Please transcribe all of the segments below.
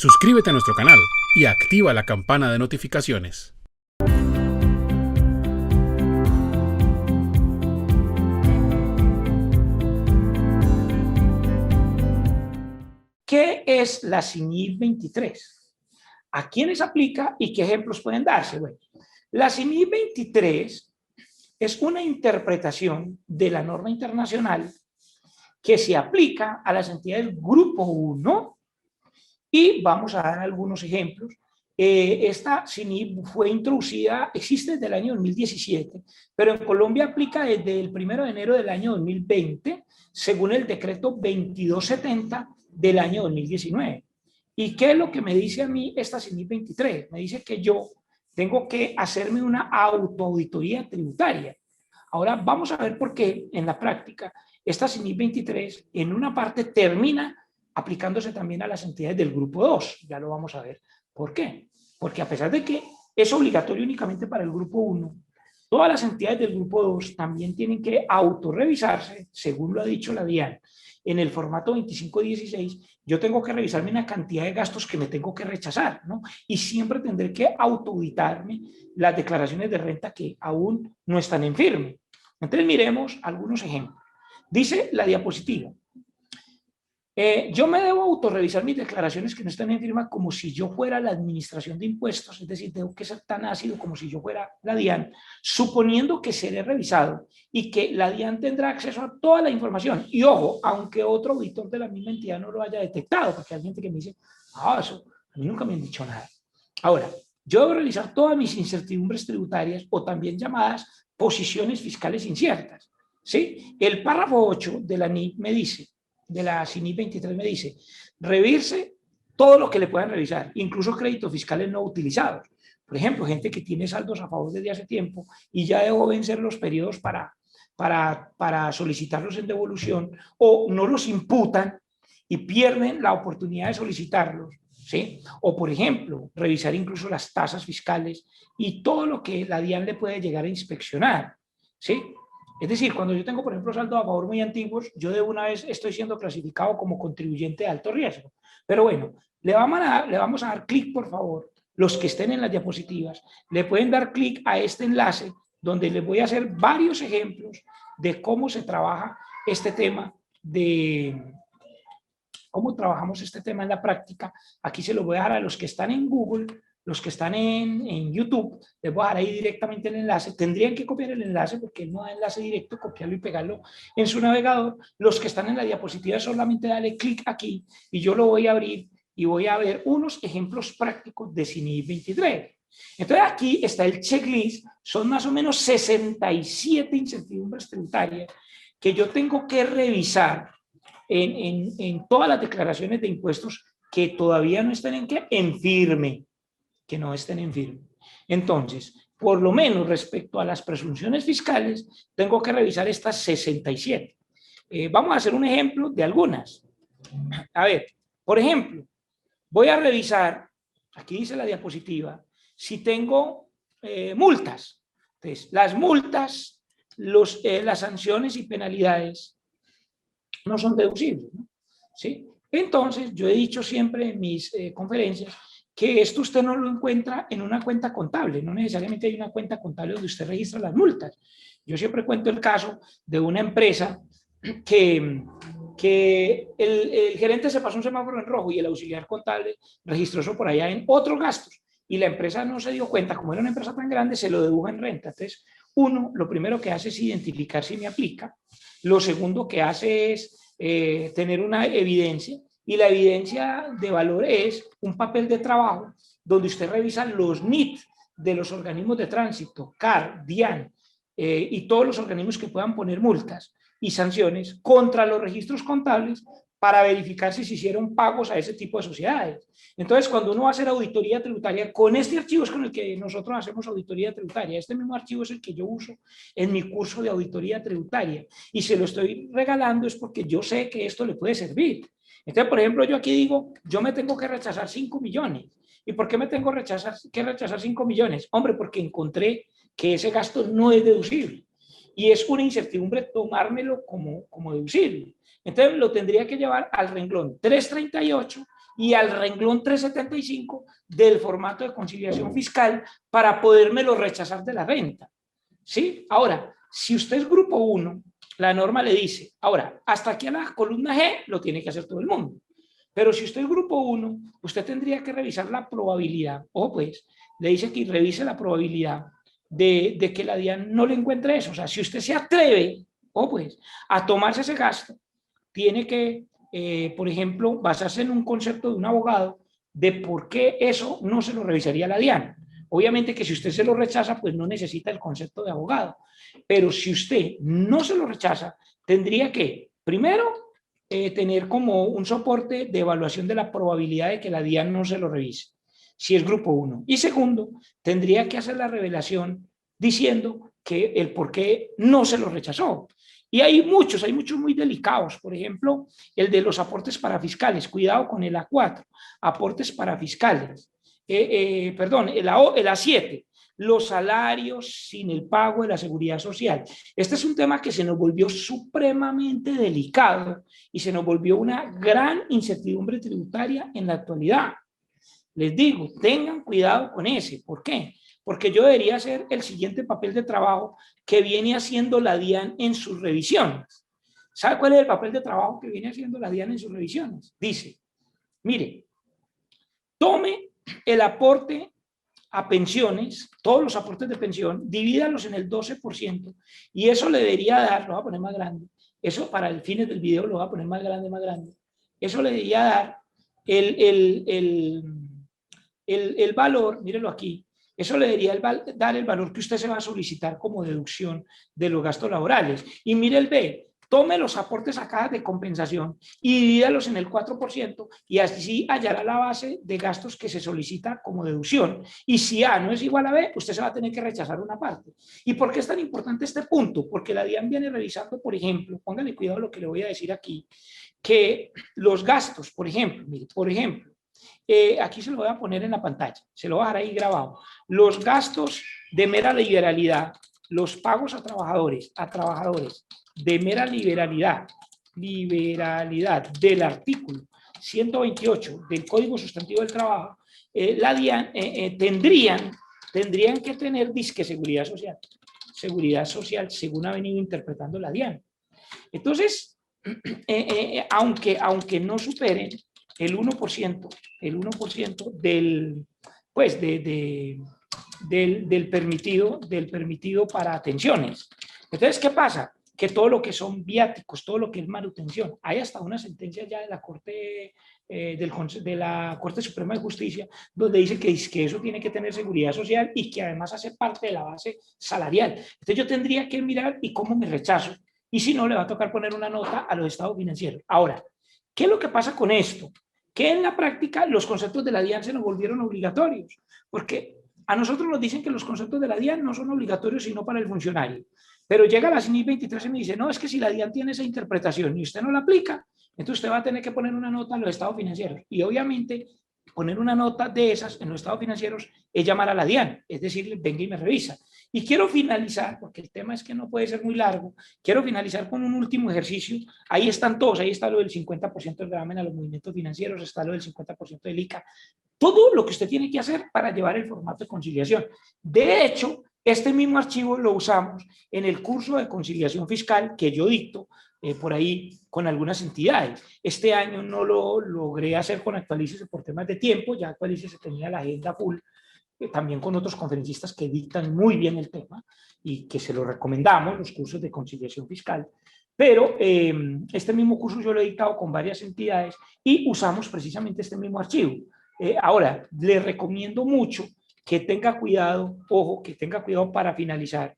Suscríbete a nuestro canal y activa la campana de notificaciones. ¿Qué es la CINIP 23? ¿A quiénes aplica y qué ejemplos pueden darse? Bueno, la CINIP 23 es una interpretación de la norma internacional que se aplica a las entidades del Grupo 1 y vamos a dar algunos ejemplos. Esta CINIP fue introducida, existe desde el año 2017, pero en Colombia aplica desde el 1 de enero del año 2020, según el decreto 2270 del año 2019. ¿Y qué es lo que me dice a mí esta CINIP 23? Me dice que yo tengo que hacerme una autoauditoría tributaria. Ahora vamos a ver por qué en la práctica esta CINIP 23 en una parte termina aplicándose también a las entidades del grupo 2. Ya lo vamos a ver. ¿Por qué? Porque a pesar de que es obligatorio únicamente para el grupo 1, todas las entidades del grupo 2 también tienen que autorrevisarse, según lo ha dicho la DIAN. En el formato 2516, yo tengo que revisarme una cantidad de gastos que me tengo que rechazar, ¿no? Y siempre tendré que autoauditarme las declaraciones de renta que aún no están en firme. Entonces miremos algunos ejemplos. Dice la diapositiva: yo me debo autorrevisar mis declaraciones que no estén en firma como si yo fuera la administración de impuestos, es decir, tengo que ser tan ácido como si yo fuera la DIAN, suponiendo que seré revisado y que la DIAN tendrá acceso a toda la información. Y ojo, aunque otro auditor de la misma entidad no lo haya detectado, porque hay gente que me dice, eso, a mí nunca me han dicho nada. Ahora, yo debo realizar todas mis incertidumbres tributarias o también llamadas posiciones fiscales inciertas, ¿sí? El párrafo 8 de la NIP me dice, de la CINIP 23 me dice, revise todo lo que le puedan revisar, incluso créditos fiscales no utilizados. Por ejemplo, gente que tiene saldos a favor desde hace tiempo y ya dejó vencer los periodos para solicitarlos en devolución o no los imputan y pierden la oportunidad de solicitarlos, ¿sí? O, por ejemplo, revisar incluso las tasas fiscales y todo lo que la DIAN le puede llegar a inspeccionar, ¿sí? Es decir, cuando yo tengo, por ejemplo, saldos a favor muy antiguos, yo de una vez estoy siendo clasificado como contribuyente de alto riesgo. Pero bueno, le vamos a dar clic, por favor, los que estén en las diapositivas, le pueden dar clic a este enlace donde les voy a hacer varios ejemplos de cómo se trabaja este tema de cómo trabajamos este tema en la práctica. Aquí se lo voy a dar a los que están en Google, los que están en YouTube, les voy a dar ahí directamente el enlace. Tendrían que copiar el enlace porque no da enlace directo, copiarlo y pegarlo en su navegador. Los que están en la diapositiva solamente dale clic aquí y yo lo voy a abrir y voy a ver unos ejemplos prácticos de CINIP 23. Entonces aquí está el checklist, son más o menos 67 incertidumbres tributarias que yo tengo que revisar en todas las declaraciones de impuestos que todavía no estén en firme, que no estén en firme. Entonces, por lo menos respecto a las presunciones fiscales, tengo que revisar estas 67. Vamos a hacer un ejemplo de algunas. A ver, por ejemplo, voy a revisar, aquí dice la diapositiva, si tengo multas. Entonces, las multas, las sanciones y penalidades no son deducibles, ¿no? ¿Sí? Entonces, yo he dicho siempre en mis conferencias que esto usted no lo encuentra en una cuenta contable, no necesariamente hay una cuenta contable donde usted registra las multas. Yo siempre cuento el caso de una empresa que el gerente se pasó un semáforo en rojo y el auxiliar contable registró eso por allá en otros gastos y la empresa no se dio cuenta, como era una empresa tan grande, se lo dedujo en renta. Entonces, uno, lo primero que hace es identificar si me aplica. Lo segundo que hace es tener una evidencia y la evidencia de valor es un papel de trabajo donde usted revisa los NIT de los organismos de tránsito, CAR, DIAN y todos los organismos que puedan poner multas y sanciones contra los registros contables para verificar si se hicieron pagos a ese tipo de sociedades. Entonces, cuando uno va a hacer auditoría tributaria, con este archivo es con el que nosotros hacemos auditoría tributaria. Este mismo archivo es el que yo uso en mi curso de auditoría tributaria y se lo estoy regalando es porque yo sé que esto le puede servir. Entonces, por ejemplo, yo aquí digo, yo me tengo que rechazar 5 millones. ¿Y por qué me tengo que rechazar 5 millones? Hombre, porque encontré que ese gasto no es deducible. Y es una incertidumbre tomármelo como deducible. Entonces lo tendría que llevar al renglón 338 y al renglón 375 del formato de conciliación fiscal para podérmelo rechazar de la renta. ¿Sí? Ahora, si usted es grupo 1, la norma le dice, ahora, hasta aquí a la columna G lo tiene que hacer todo el mundo. Pero si usted es grupo 1, usted tendría que revisar la probabilidad, o pues, le dice que revise la probabilidad de que la DIAN no le encuentre eso. O sea, si usted se atreve, o pues, a tomarse ese gasto, tiene que, por ejemplo, basarse en un concepto de un abogado de por qué eso no se lo revisaría la DIAN. Obviamente que si usted se lo rechaza, pues no necesita el concepto de abogado. Pero si usted no se lo rechaza, tendría que, primero, tener como un soporte de evaluación de la probabilidad de que la DIAN no se lo revise, si es grupo 1. Y segundo, tendría que hacer la revelación diciendo que el por qué no se lo rechazó. Y hay muchos muy delicados. Por ejemplo, el de los aportes parafiscales. Cuidado con el A4. Aportes parafiscales. Perdón, el A7. Los salarios sin el pago de la seguridad social. Este es un tema que se nos volvió supremamente delicado y se nos volvió una gran incertidumbre tributaria en la actualidad. Les digo, tengan cuidado con ese. ¿Por qué? Porque yo debería hacer el siguiente papel de trabajo que viene haciendo la DIAN en sus revisiones. ¿Sabe cuál es el papel de trabajo que viene haciendo la DIAN en sus revisiones? Dice, mire, tome el aporte a pensiones, todos los aportes de pensión, divídalos en el 12% y eso le debería dar, lo voy a poner más grande, eso para el fines del video lo voy a poner más grande, eso le debería dar el valor, mírelo aquí, eso le debería dar el valor que usted se va a solicitar como deducción de los gastos laborales. Y mire el B, tome los aportes a cajas de compensación y divídalos en el 4% y así hallará la base de gastos que se solicita como deducción. Y si A no es igual a B, usted se va a tener que rechazar una parte. ¿Y por qué es tan importante este punto? Porque la DIAN viene revisando, por ejemplo, póngale cuidado a lo que le voy a decir aquí, que los gastos, por ejemplo, aquí se lo voy a poner en la pantalla, se lo voy a dejar ahí grabado. Los gastos de mera liberalidad, los pagos a trabajadores de mera liberalidad del artículo 128 del Código Sustantivo del Trabajo, la DIAN tendrían que tener disque seguridad social según ha venido interpretando la DIAN. Entonces, aunque no superen el 1% del permitido para atenciones. Entonces, ¿qué pasa? Que todo lo que son viáticos, todo lo que es manutención, hay hasta una sentencia ya de la Corte, de la Corte Suprema de Justicia, donde dice que eso tiene que tener seguridad social y que además hace parte de la base salarial. Entonces yo tendría que mirar y cómo me rechazo. Y si no, le va a tocar poner una nota a los estados financieros. Ahora, ¿qué es lo que pasa con esto? Que en la práctica los conceptos de la DIAN se nos volvieron obligatorios, porque a nosotros nos dicen que los conceptos de la DIAN no son obligatorios sino para el funcionario, pero llega la CINIC 23 y me dice, no, es que si la DIAN tiene esa interpretación y usted no la aplica, entonces usted va a tener que poner una nota a los estados financieros, y obviamente poner una nota de esas en los estados financieros es llamar a la DIAN, es decir, venga y me revisa. Y quiero finalizar, porque el tema es que no puede ser muy largo, quiero finalizar con un último ejercicio. Ahí están todos, ahí está lo del 50% del gravamen a los movimientos financieros, está lo del 50% del ICA, todo lo que usted tiene que hacer para llevar el formato de conciliación. De hecho, este mismo archivo lo usamos en el curso de conciliación fiscal que yo dicto por ahí con algunas entidades. Este año no lo logré hacer con Actualícese por temas de tiempo, ya Actualícese tenía la agenda full, también con otros conferencistas que dictan muy bien el tema y que se lo recomendamos, los cursos de conciliación fiscal. Pero este mismo curso yo lo he dictado con varias entidades y usamos precisamente este mismo archivo. Ahora, le recomiendo mucho que tenga cuidado, ojo, que tenga cuidado para finalizar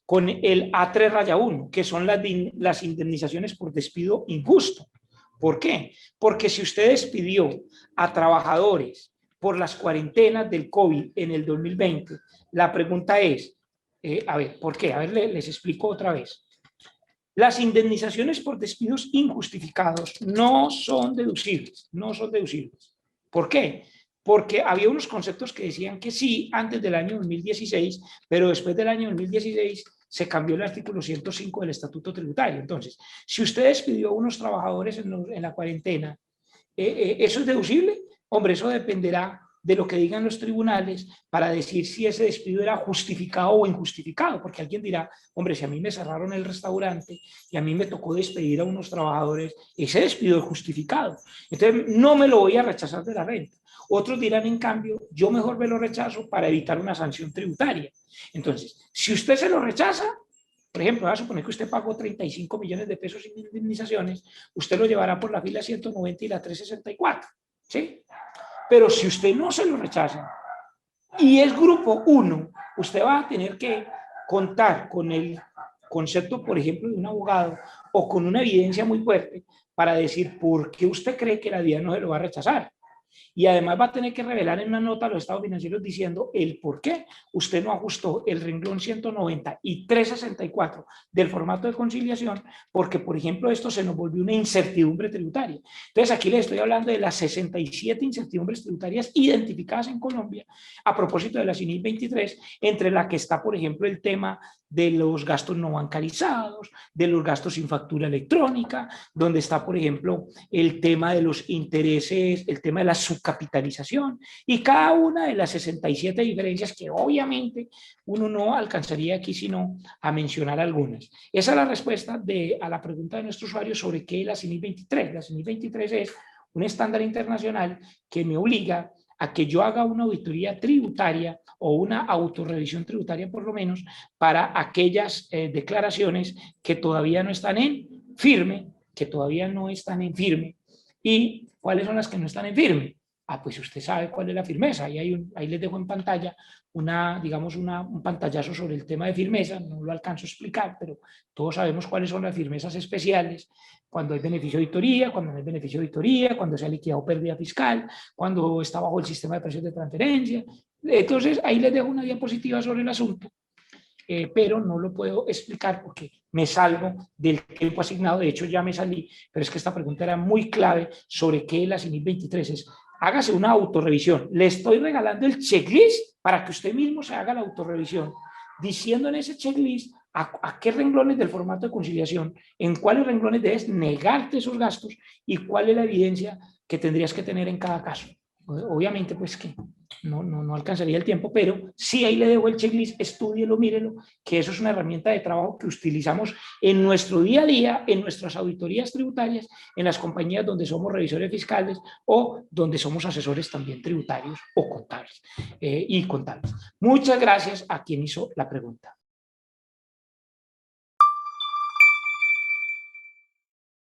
con el A3-1, que son las indemnizaciones por despido injusto. ¿Por qué? Porque si usted despidió a trabajadores por las cuarentenas del COVID en el 2020, la pregunta es, a ver, ¿por qué? A ver, les explico otra vez. Las indemnizaciones por despidos injustificados no son deducibles, no son deducibles. ¿Por qué? Porque había unos conceptos que decían que sí antes del año 2016, pero después del año 2016 se cambió el artículo 105 del Estatuto Tributario. Entonces, si usted despidió a unos trabajadores en la cuarentena, ¿Eso es deducible? Hombre, eso dependerá de lo que digan los tribunales para decir si ese despido era justificado o injustificado, porque alguien dirá, hombre, si a mí me cerraron el restaurante y a mí me tocó despedir a unos trabajadores, ese despido es justificado, entonces no me lo voy a rechazar de la renta. Otros dirán, en cambio, yo mejor me lo rechazo para evitar una sanción tributaria. Entonces, si usted se lo rechaza, por ejemplo, va a suponer que usted pagó 35 millones de pesos en indemnizaciones, usted lo llevará por la fila 190 y la 364, ¿sí? Pero si usted no se lo rechaza y es grupo 1, usted va a tener que contar con el concepto, por ejemplo, de un abogado o con una evidencia muy fuerte para decir por qué usted cree que la DIAN no se lo va a rechazar. Y además va a tener que revelar en una nota a los estados financieros diciendo el por qué usted no ajustó el renglón 190 y 364 del formato de conciliación, porque, por ejemplo, esto se nos volvió una incertidumbre tributaria. Entonces, aquí les estoy hablando de las 67 incertidumbres tributarias identificadas en Colombia a propósito de la CINIC 23, entre la que está, por ejemplo, el tema de los gastos no bancarizados, de los gastos sin factura electrónica, donde está, por ejemplo, el tema de los intereses, el tema de la subcapitalización y cada una de las 67 diferencias que obviamente uno no alcanzaría aquí sino a mencionar algunas. Esa es la respuesta a la pregunta de nuestro usuario sobre qué es la CINIC 23. La CINIC 23 es un estándar internacional que me obliga a que yo haga una auditoría tributaria o una autorrevisión tributaria por lo menos para aquellas declaraciones que todavía no están en firme, ¿Y cuáles son las que no están en firme? Pues usted sabe cuál es la firmeza. Ahí les dejo en pantalla un pantallazo sobre el tema de firmeza. No lo alcanzo a explicar, pero todos sabemos cuáles son las firmezas especiales. Cuando hay beneficio de auditoría, cuando no hay beneficio de auditoría, cuando se ha liquidado pérdida fiscal, cuando está bajo el sistema de precios de transferencia. Entonces, ahí les dejo una diapositiva sobre el asunto. Pero no lo puedo explicar porque me salgo del tiempo asignado. De hecho, ya me salí, pero es que esta pregunta era muy clave sobre qué es la CINIC 23. Hágase una autorrevisión. Le estoy regalando el checklist para que usted mismo se haga la autorrevisión, diciendo en ese checklist a qué renglones del formato de conciliación, en cuáles renglones debes negarte esos gastos y cuál es la evidencia que tendrías que tener en cada caso. Obviamente, pues que no alcanzaría el tiempo, pero sí ahí le dejo el checklist, estúdielo, mírelo, que eso es una herramienta de trabajo que utilizamos en nuestro día a día, en nuestras auditorías tributarias, en las compañías donde somos revisores fiscales o donde somos asesores también tributarios o contables y contables. Muchas gracias a quien hizo la pregunta.